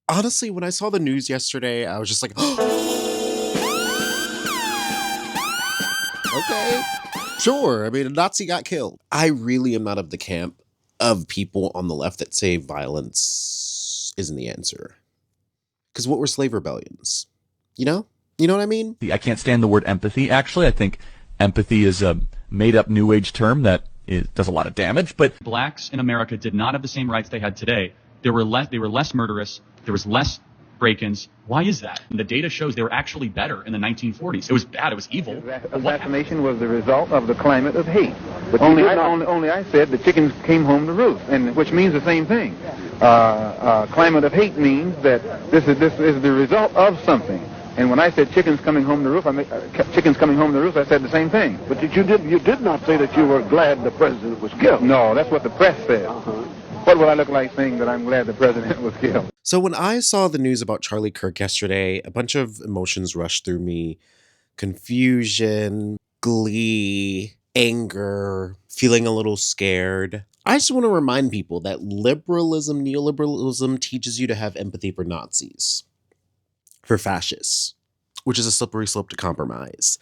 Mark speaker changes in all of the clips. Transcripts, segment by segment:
Speaker 1: Honestly, when I saw the news yesterday, I was just like, okay, sure. I mean, a Nazi got killed. I really am not of the camp of people on the left that say violence isn't the answer. Because what were slave rebellions? You know? You know what I mean?
Speaker 2: I can't stand the word empathy, actually. I think empathy is a made up new age term that does a lot of damage, but
Speaker 3: blacks in America did not have the same rights they had today. They were less murderous. There was less break-ins. Why is that? And the data shows they were actually better in the 1940s. It was bad. It was evil.
Speaker 4: Assassination was the result of the climate of hate. But only I said the chickens came home to roost, and which means the same thing. Climate of hate means that this is the result of something. And when I said chickens coming home to roost, I said the same thing.
Speaker 5: But you did not say that you were glad the president was killed.
Speaker 4: No, that's what the press said. What would I look like saying that I'm glad the president was killed?
Speaker 1: So when I saw the news about Charlie Kirk yesterday, a bunch of emotions rushed through me. Confusion, glee, anger, feeling a little scared. I just want to remind people that neoliberalism teaches you to have empathy for Nazis, for fascists, which is a slippery slope to compromise.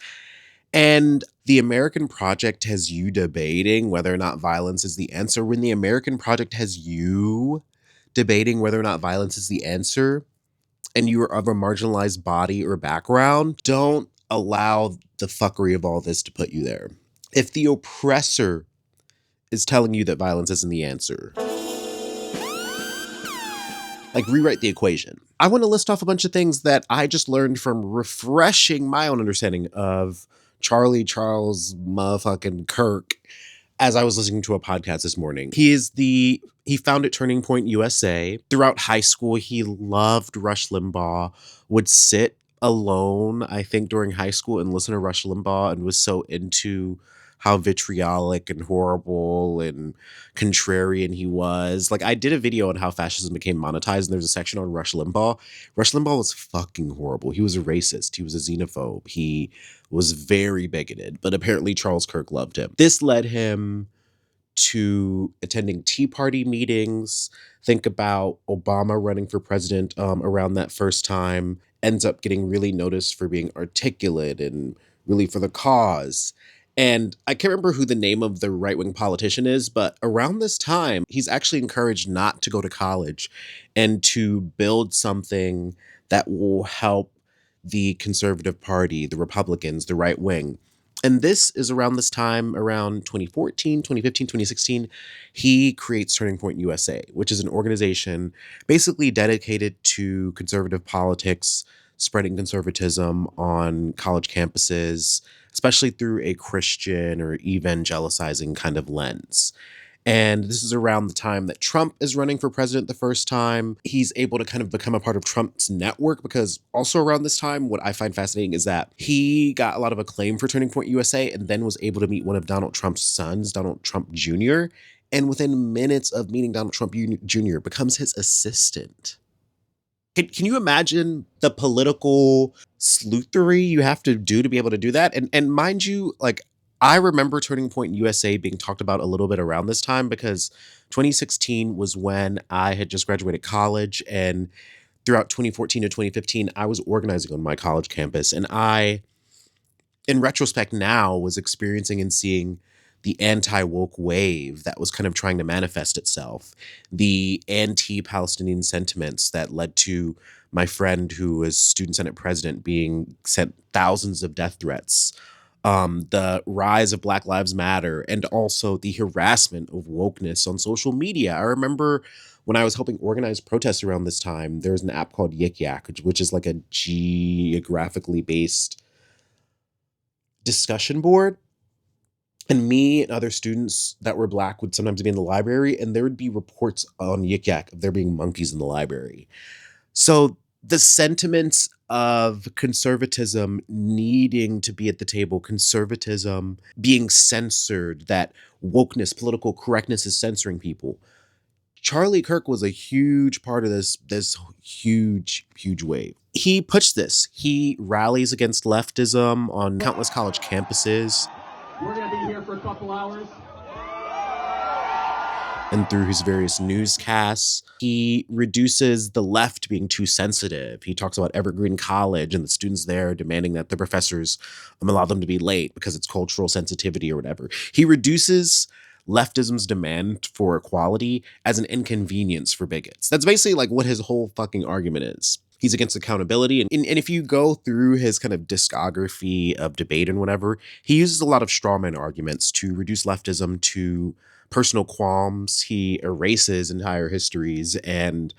Speaker 1: And the American Project has you debating whether or not violence is the answer. When the American Project has you debating whether or not violence is the answer, and you are of a marginalized body or background, don't allow the fuckery of all this to put you there. If the oppressor is telling you that violence isn't the answer, like, rewrite the equation. I want to list off a bunch of things that I just learned from refreshing my own understanding of Charlie Charles motherfucking Kirk as I was listening to a podcast this morning. He founded Turning Point USA. Throughout high school, he loved Rush Limbaugh, would sit alone, I think, during high school and listen to Rush Limbaugh, and was so into how vitriolic and horrible and contrarian he was. Like, I did a video on how fascism became monetized, and there's a section on Rush Limbaugh. Rush Limbaugh was fucking horrible. He was a racist. He was a xenophobe. He was very bigoted, but apparently Charles Kirk loved him. This led him to attending Tea Party meetings. Think about Obama running for president around that first time. Ends up getting really noticed for being articulate and really for the cause. And I can't remember who the name of the right-wing politician is, but around this time, he's actually encouraged not to go to college and to build something that will help the conservative party, the Republicans, the right wing. And this is around this time, around 2014, 2015, 2016, he creates Turning Point USA, which is an organization basically dedicated to conservative politics, spreading conservatism on college campuses, especially through a Christian or evangelicizing kind of lens. And this is around the time that Trump is running for president the first time. He's able to kind of become a part of Trump's network, because also around this time, what I find fascinating is that he got a lot of acclaim for Turning Point USA and then was able to meet one of Donald Trump's sons, Donald Trump Jr., and within minutes of meeting Donald Trump Jr. becomes his assistant. Can you imagine the political sleuthery you have to do to be able to do that? And mind you, like, I remember Turning Point USA being talked about a little bit around this time, because 2016 was when I had just graduated college, and throughout 2014 to 2015, I was organizing on my college campus. And I, in retrospect now, was experiencing and seeing the anti-woke wave that was kind of trying to manifest itself, the anti-Palestinian sentiments that led to my friend who was student senate president being sent thousands of death threats, the rise of Black Lives Matter, and also the harassment of wokeness on social media. I remember when I was helping organize protests around this time, there was an app called Yik Yak, which is like a geographically based discussion board. And me and other students that were Black would sometimes be in the library, and there would be reports on Yik Yak of there being monkeys in the library. So the sentiments of conservatism needing to be at the table, conservatism being censored, that wokeness, political correctness is censoring people. Charlie Kirk was a huge part of this huge wave. He pushed this. He rallies against leftism on countless college campuses.
Speaker 3: We're going to be here for a couple hours.
Speaker 1: and through his various newscasts. He reduces the left being too sensitive. He talks about Evergreen College and the students there demanding that the professors allow them to be late because it's cultural sensitivity or whatever. He reduces leftism's demand for equality as an inconvenience for bigots. That's basically like what his whole fucking argument is. He's against accountability. And if you go through his kind of discography of debate and whatever, he uses a lot of strawman arguments to reduce leftism to personal qualms. He erases entire histories and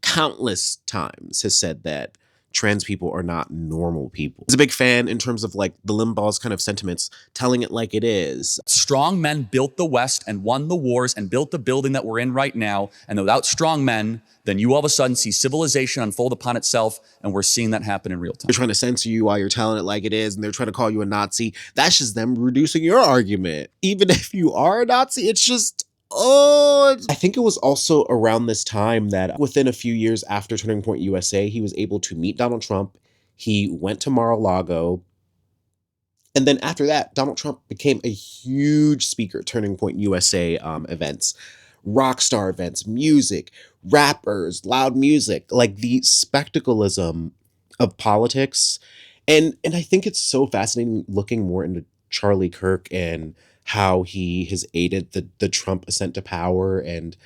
Speaker 1: countless times has said that trans people are not normal people. He's a big fan in terms of like the Limbaugh's kind of sentiments, telling it like it is.
Speaker 6: Strong men built the West and won the wars and built the building that we're in right now. And without strong men, then you all of a sudden see civilization unfold upon itself, and we're seeing that happen in real time.
Speaker 1: They're trying to censor you while you're telling it like it is, and they're trying to call you a Nazi. That's just them reducing your argument. Even if you are a Nazi, it's just, I think it was also around this time that within a few years after Turning Point USA, he was able to meet Donald Trump. He went to Mar-a-Lago. And then after that, Donald Trump became a huge speaker at Turning Point USA events, rock star events, music, rappers, loud music, like the spectacleism of politics. And I think it's so fascinating looking more into Charlie Kirk and how he has aided the Trump ascent to power, and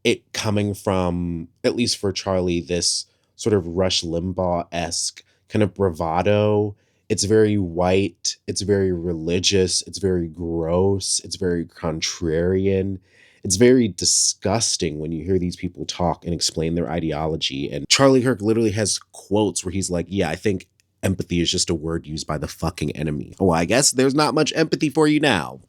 Speaker 1: it coming from, at least for Charlie, this sort of Rush Limbaugh-esque kind of bravado. It's very white, it's very religious, it's very gross, it's very contrarian. It's very disgusting when you hear these people talk and explain their ideology. And Charlie Kirk literally has quotes where he's like, yeah, I think empathy is just a word used by the fucking enemy. Well, I guess there's not much empathy for you now.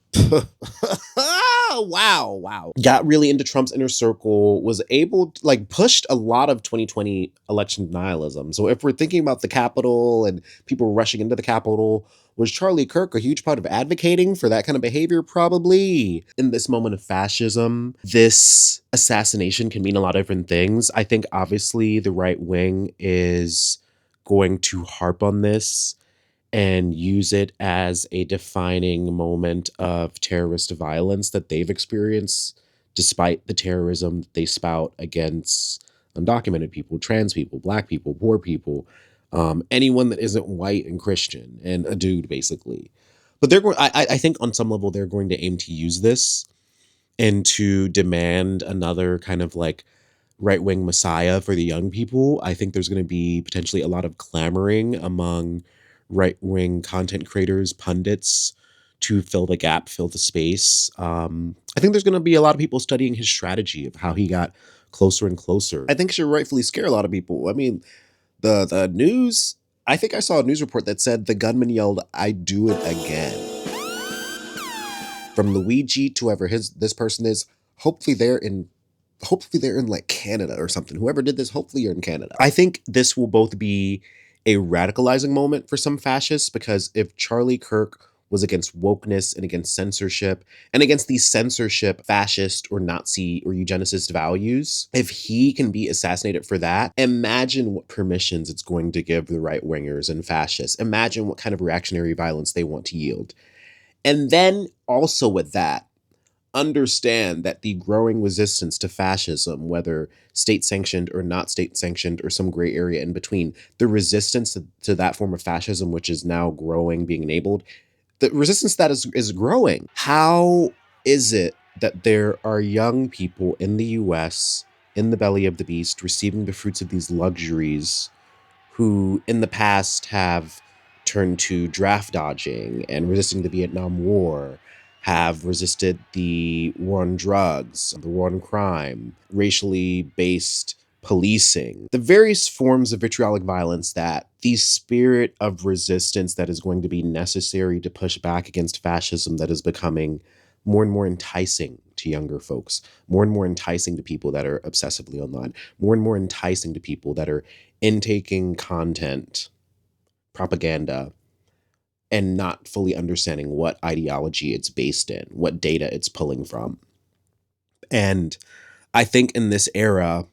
Speaker 1: Wow. Got really into Trump's inner circle, was able to, like, pushed a lot of 2020 election denialism. So if we're thinking about the Capitol and people rushing into the Capitol, was Charlie Kirk a huge part of advocating for that kind of behavior? Probably. In this moment of fascism, this assassination can mean a lot of different things. I think obviously the right wing is going to harp on this and use it as a defining moment of terrorist violence that they've experienced, despite the terrorism that they spout against undocumented people, trans people, black people, poor people, anyone that isn't white and Christian and a dude, basically. But they're going. I think on some level they're going to aim to use this and to demand another kind of like right-wing messiah for the young people. I think there's going to be potentially a lot of clamoring among right-wing content creators, pundits, to fill the gap, fill the space. I think there's going to be a lot of people studying his strategy of how he got closer and closer. I think it should rightfully scare a lot of people. I mean, the news, I think I saw a news report that said the gunman yelled, "I do it again." From Luigi to whoever this person is, hopefully they're in like Canada or something. Whoever did this, hopefully you're in Canada. I think this will both be a radicalizing moment for some fascists, because if Charlie Kirk was against wokeness and against censorship and against these censorship, fascist or Nazi or eugenicist values, if he can be assassinated for that, imagine what permissions it's going to give the right wingers and fascists. Imagine what kind of reactionary violence they want to yield. And then also with that, understand that the growing resistance to fascism, whether state-sanctioned or not state-sanctioned or some gray area in between, the resistance to that form of fascism, which is now growing, being enabled, the resistance that is growing. How is it that there are young people in the US, in the belly of the beast, receiving the fruits of these luxuries, who in the past have turned to draft dodging and resisting the Vietnam War, have resisted the war on drugs, the war on crime, racially based policing, the various forms of vitriolic violence, that the spirit of resistance that is going to be necessary to push back against fascism that is becoming more and more enticing to younger folks, more and more enticing to people that are obsessively online, more and more enticing to people that are intaking content, propaganda, and not fully understanding what ideology it's based in, what data it's pulling from. And I think in this era,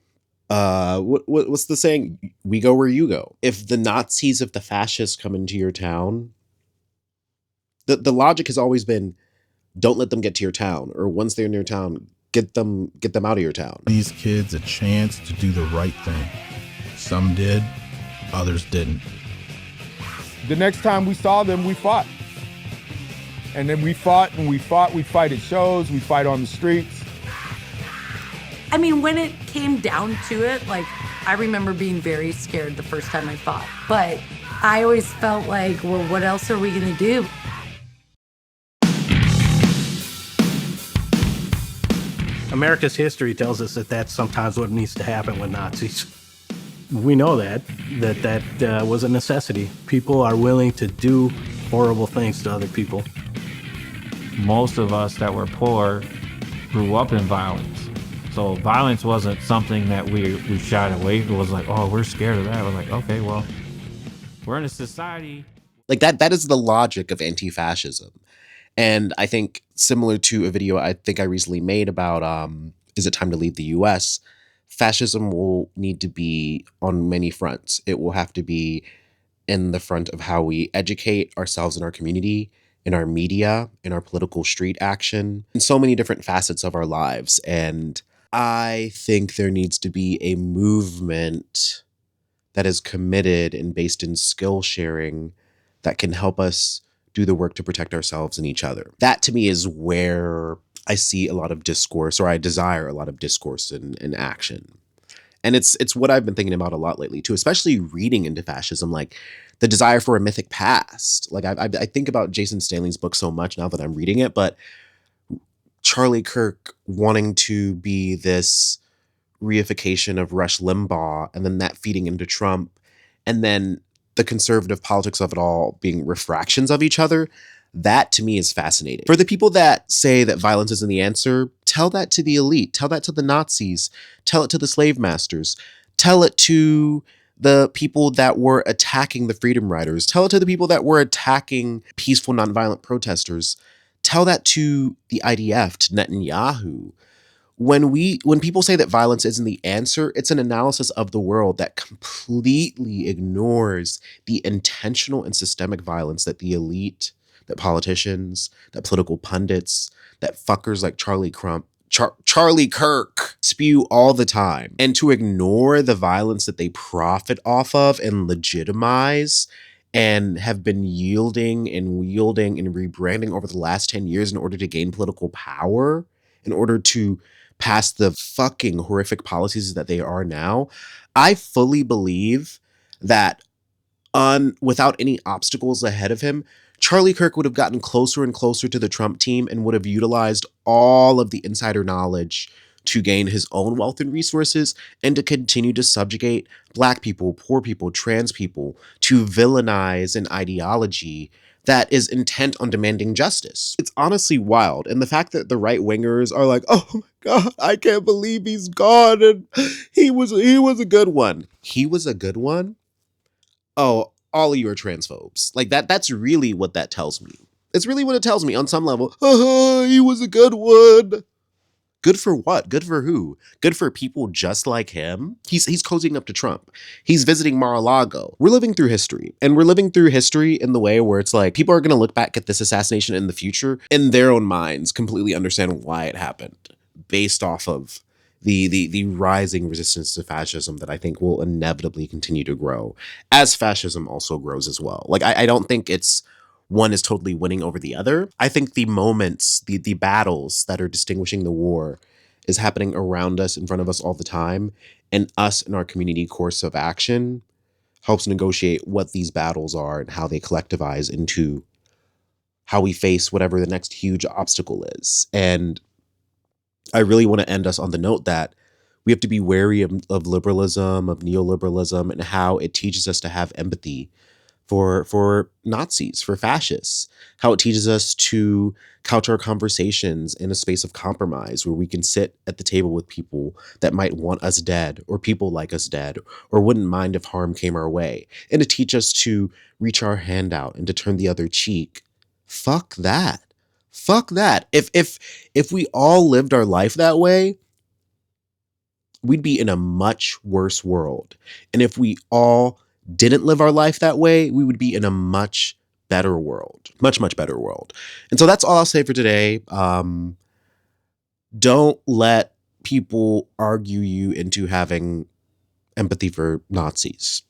Speaker 1: what's the saying? We go where you go. If the Nazis, if the fascists come into your town, the logic has always been, don't let them get to your town, or once they're in your town, get them out of your town.
Speaker 7: These kids a chance to do the right thing. Some did, others didn't.
Speaker 8: The next time we saw them, we fought. And then we fought and we fought. We fight at shows, we fight on the streets.
Speaker 9: I mean, when it came down to it, like, I remember being very scared the first time I fought. But I always felt like, well, what else are we gonna do?
Speaker 10: America's history tells us that that's sometimes what needs to happen with Nazis. We know that was a necessity. People are willing to do horrible things to other people.
Speaker 11: Most of us that were poor grew up in violence. So violence wasn't something that we shied away from. It was like, oh, we're scared of that. We're like, okay, well, we're in a society.
Speaker 1: Like that is the logic of anti-fascism. And I think similar to a video I think I recently made about is it time to leave the US, fascism will need to be on many fronts. It will have to be in the front of how we educate ourselves in our community, in our media, in our political street action, in so many different facets of our lives. And I think there needs to be a movement that is committed and based in skill sharing that can help us do the work to protect ourselves and each other. That to me is where I see a lot of discourse, or I desire a lot of discourse and action. And it's what I've been thinking about a lot lately too, especially reading into fascism, like the desire for a mythic past. Like I think about Jason Stanley's book so much now that I'm reading it, but Charlie Kirk wanting to be this reification of Rush Limbaugh, and then that feeding into Trump, and then the conservative politics of it all being refractions of each other. That to me is fascinating. For the people that say that violence isn't the answer, tell that to the elite, tell that to the Nazis, tell it to the slave masters, tell it to the people that were attacking the freedom riders, tell it to the people that were attacking peaceful nonviolent protesters, tell that to the IDF, to Netanyahu. When people say that violence isn't the answer, it's an analysis of the world that completely ignores the intentional and systemic violence that the elite, that politicians, that political pundits, that fuckers like Charlie Kirk spew all the time. And to ignore the violence that they profit off of and legitimize and have been yielding and wielding and rebranding over the last 10 years in order to gain political power, in order to pass the fucking horrific policies that they are now. I fully believe that without any obstacles ahead of him, Charlie Kirk would have gotten closer and closer to the Trump team and would have utilized all of the insider knowledge to gain his own wealth and resources and to continue to subjugate Black people, poor people, trans people, to villainize an ideology that is intent on demanding justice. It's honestly wild. And the fact that the right wingers are like, oh my God, I can't believe he's gone. And he was a good one. He was a good one? Oh, all of you are transphobes. Like that's really what that tells me. It's really what it tells me on some level. He was a good one. Good for what? Good for who? Good for people just like him? He's cozying up to Trump. He's visiting Mar-a-Lago. We're living through history. And we're living through history in the way where it's like people are going to look back at this assassination in the future in their own minds, completely understand why it happened based off of the rising resistance to fascism that I think will inevitably continue to grow as fascism also grows as well. Like I don't think one is totally winning over the other. I think the moments, the battles that are distinguishing the war is happening around us, in front of us all the time. And us in our community course of action helps negotiate what these battles are and how they collectivize into how we face whatever the next huge obstacle is. And I really want to end us on the note that we have to be wary of liberalism, of neoliberalism, and how it teaches us to have empathy for Nazis, for fascists, how it teaches us to couch our conversations in a space of compromise where we can sit at the table with people that might want us dead, or people like us dead, or wouldn't mind if harm came our way, and to teach us to reach our hand out and to turn the other cheek. Fuck that. Fuck that. If we all lived our life that way, we'd be in a much worse world. And if we all didn't live our life that way, we would be in a much better world. Much, much better world. And so that's all I'll say for today. Don't let people argue you into having empathy for Nazis.